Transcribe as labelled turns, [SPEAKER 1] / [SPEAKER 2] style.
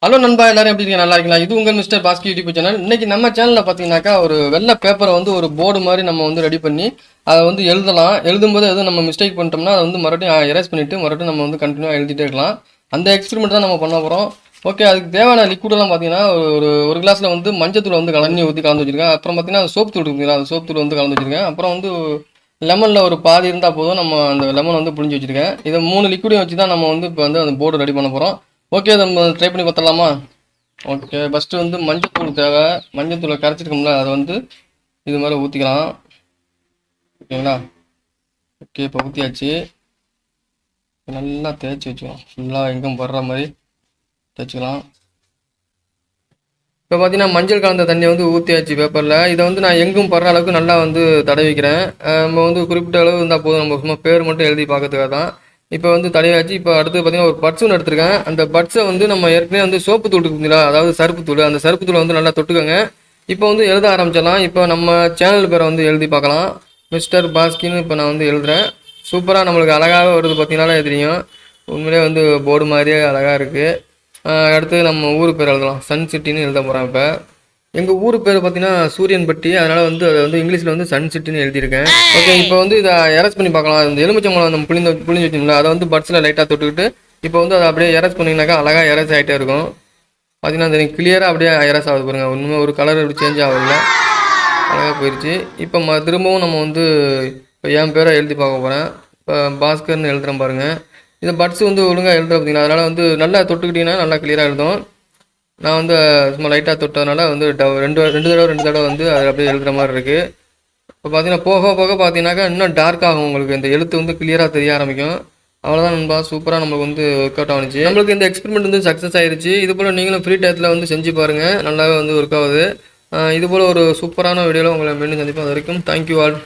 [SPEAKER 1] Hello நண்பா, எல்லாரும் எப்படி இருக்கீங்க? நல்லா இருக்கீங்களா? இது உங்கள் மிஸ்டர் பாஸ்கி யூடியூப் சேனல். இன்னைக்கு நம்ம சேனல்ல பாத்தீங்கன்னாக்கா ஒரு வெள்ளை பேப்பரை வந்து ஒரு போர்டு மாதிரி நம்ம வந்து ரெடி பண்ணி அதை வந்து எழுதலாம். எழுதும்போது எதுவும் நம்ம மிஸ்டேக் பண்ணிட்டோம்னா அதை வந்து மறுபடியும் எரேஸ் பண்ணிட்டு மறுபடியும் நம்ம வந்து கண்டினியூ எழுதிட்டே இருக்கலாம். அந்த எக்ஸ்பெரிமெண்ட் தான் நம்ம பண்ண போறோம். ஓகே, அதுக்கு தேவையான லிக்விடெல்லாம் பார்த்தீங்கன்னா ஒரு ஒரு கிளாஸ்ல வந்து மஞ்சத்தூள் வந்து கலந்து ஊற்றி கலந்து வச்சிருக்கேன். அப்புறம் பார்த்தீங்கன்னா சோப் தூள் இருக்குங்களா, அந்த சோப் தூள் வந்து கலந்து வச்சிருக்கேன். அப்புறம் வந்து லெமன்ல ஒரு பாதி இருந்தால் போதும். நம்ம அந்த லெமன் வந்து புழிஞ்சு வச்சிருக்கேன். இதை 3 லிக்விடையும் வச்சு தான் நம்ம வந்து இப்போ வந்து அந்த போர்டு ரெடி பண்ண போறோம். ஓகே, நம்ம ட்ரை பண்ணி பார்த்துடலாமா? ஓகே, ஃபஸ்ட்டு வந்து மஞ்சத்தூள் தேவை. மஞ்சத்தூளை கரைச்சிருக்கோம்ல, அதை வந்து இது மாதிரி ஊற்றிக்கலாம். ஓகேங்களா? ஓகே, இப்போ ஊற்றியாச்சு. நல்லா தேய்ச்சி வச்சுக்கலாம். ஃபுல்லாக எங்கும் படுற மாதிரி தேய்ச்சிக்கலாம். இப்போ பார்த்தீங்கன்னா மஞ்சள் கலந்த தண்ணியை வந்து ஊற்றியாச்சு பேப்பரில். இதை வந்து நான் எங்கும் படுற அளவுக்கு நல்லா வந்து தடவிக்கிறேன். நம்ம வந்து குறிப்பிட்ட அளவு இருந்தால் போதும். நம்ம சும்மா பேர் மட்டும் எழுதி பார்க்கறதுக்காக தான். இப்போ வந்து தடவியாச்சு. இப்போ அடுத்து பார்த்தீங்கன்னா ஒரு பட்ஸ் ஒன்று எடுத்துருக்கேன். அந்த பட்ஸை வந்து நம்ம ஏற்கனவே வந்து சோப்பு தூள் இருக்குங்களா, அதாவது சருப்பு தூள், அந்த சருப்பு தூளை வந்து நல்லா தொட்டுக்கோங்க. இப்போ வந்து எழுத ஆரம்பிச்சிடலாம். இப்போ நம்ம சேனல் பேரை வந்து எழுதி பார்க்கலாம். மிஸ்டர் பாஸ்கின்னு இப்போ நான் வந்து எழுதுகிறேன். சூப்பராக நம்மளுக்கு அழகாக வருது. பார்த்தீங்கன்னாலே தெரியும். உண்மையிலே வந்து போர்டு மாதிரியே அழகாக இருக்குது. அடுத்து நம்ம ஊர் பேர் எழுதலாம். சன் சிட்டின்னு எழுத போகிறேன். இப்போ எங்கள் ஊர் பேர் பார்த்தீங்கன்னா சூரியன்பட்டி. அதனால் வந்து அதை வந்து இங்கிலீஷில் வந்து சன் சிட்டின்னு எழுதியிருக்கேன். ஓகே, இப்போ வந்து இதை எரேஸ் பண்ணி பார்க்கலாம். இந்த எலுமிச்சம்பழம் நம்ம புளிஞ்சு வச்சிங்களா, அதை வந்து பட்ஸில் லைட்டாக தொட்டுக்கிட்டு இப்போ வந்து அதை அப்படியே எரேஸ் பண்ணிங்கனாக்கா அழகாக எரேஸ் ஆகிட்டே இருக்கும். பார்த்தீங்கன்னா அது கிளியராக அப்படியே எரேஸ் ஆகுது பாருங்கள். ஒன்றுமே ஒரு கலர் அப்படி சேஞ்ச் ஆகல, அழகாக போயிடுச்சு. இப்போ திரும்பவும் நம்ம வந்து இப்போ என் பேரை எழுதி பார்க்க போகிறேன். இப்போ பாஸ்கர்னு எழுதுகிறேன் பாருங்கள். இந்த பட்ஸ் வந்து ஒழுங்காக எழுதுற பார்த்தீங்களா, அதனால் வந்து நல்லா தொட்டுக்கிட்டிங்கன்னா நல்லா கிளியராக எழுதும். நான் வந்து சும்மா லைட்டாக தொட்டதுனால வந்து ரெண்டு தடவை வந்து அது அப்படியே எழுதுகிற மாதிரி இருக்குது. இப்போ பார்த்தீங்கன்னா போக போக பார்த்தீங்கன்னாக்கா இன்னும் டார்க் ஆகும். உங்களுக்கு இந்த எழுத்து வந்து கிளியராக தெரிய ஆரம்பிக்கும். அவ்வளோதான் நண்பா, சூப்பராக நம்மளுக்கு வந்து ஒர்க் அவுட் ஆனிச்சு. நம்மளுக்கு இந்த எக்ஸ்பெரிமெண்ட் வந்து சக்ஸஸ் ஆயிருச்சு. இது போல் நீங்களும் ஃப்ரீ டயத்தில் வந்து செஞ்சு பாருங்கள். நல்லாவே வந்து ஒர்க் ஆகுது. இது போல் ஒரு சூப்பரான வீடியோவில் உங்களை மீண்டும் சந்திப்போம். அது வரைக்கும் தேங்க்யூ ஆல்.